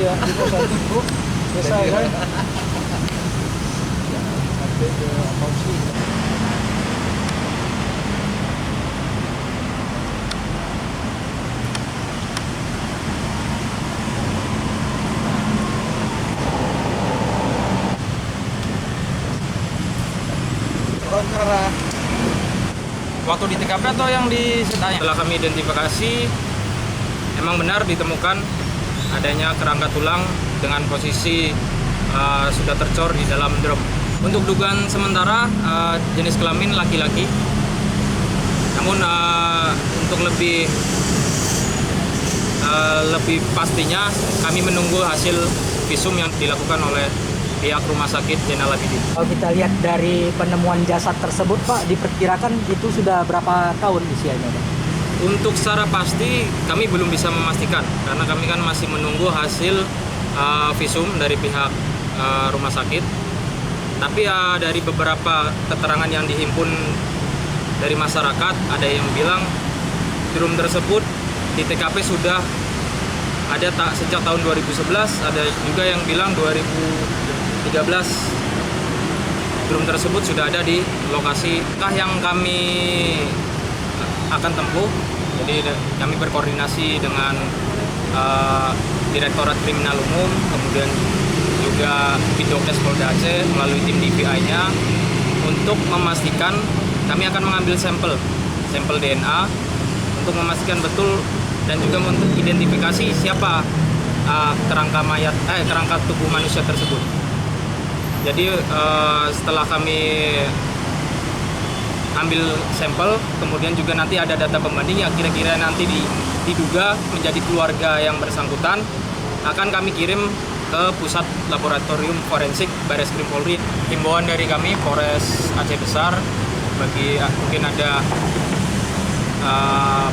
aja kita satu grup selesai kan. Sampai ke akunsi. Waktu di TKP atau yang di setanya? Setelah kami identifikasi, emang benar ditemukan adanya kerangka tulang dengan posisi sudah tercor di dalam drum. Untuk dugaan sementara jenis kelamin laki-laki. Namun untuk lebih pastinya kami menunggu hasil visum yang dilakukan oleh pihak Rumah Sakit Zainal Abidin. Kalau kita lihat dari penemuan jasad tersebut, Pak, diperkirakan itu sudah berapa tahun usianya, Pak? Untuk secara pasti kami belum bisa memastikan karena kami kan masih menunggu hasil visum dari pihak rumah sakit. Tapi dari beberapa keterangan yang dihimpun dari masyarakat, ada yang bilang drum tersebut di TKP sudah ada sejak tahun 2011, ada juga yang bilang 2013 drum tersebut sudah ada di lokasi. Yang kami akan tempuh, jadi kami berkoordinasi dengan Direktorat Kriminal Umum, kemudian juga Bidokes Polda Aceh melalui tim DPI-nya untuk memastikan kami akan mengambil sampel DNA untuk memastikan betul dan juga untuk identifikasi siapa kerangka tubuh manusia tersebut. Jadi setelah kami ambil sampel, kemudian juga nanti ada data pembanding yang kira-kira nanti diduga menjadi keluarga yang bersangkutan, akan kami kirim ke Pusat Laboratorium Forensik Bareskrim Polri. Himbauan dari kami Polres Aceh Besar bagi mungkin ada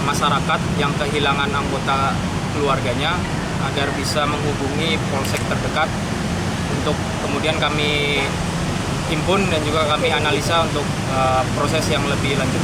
masyarakat yang kehilangan anggota keluarganya agar bisa menghubungi polsek terdekat untuk kemudian kami himpun dan juga kami analisa untuk proses yang lebih lanjut.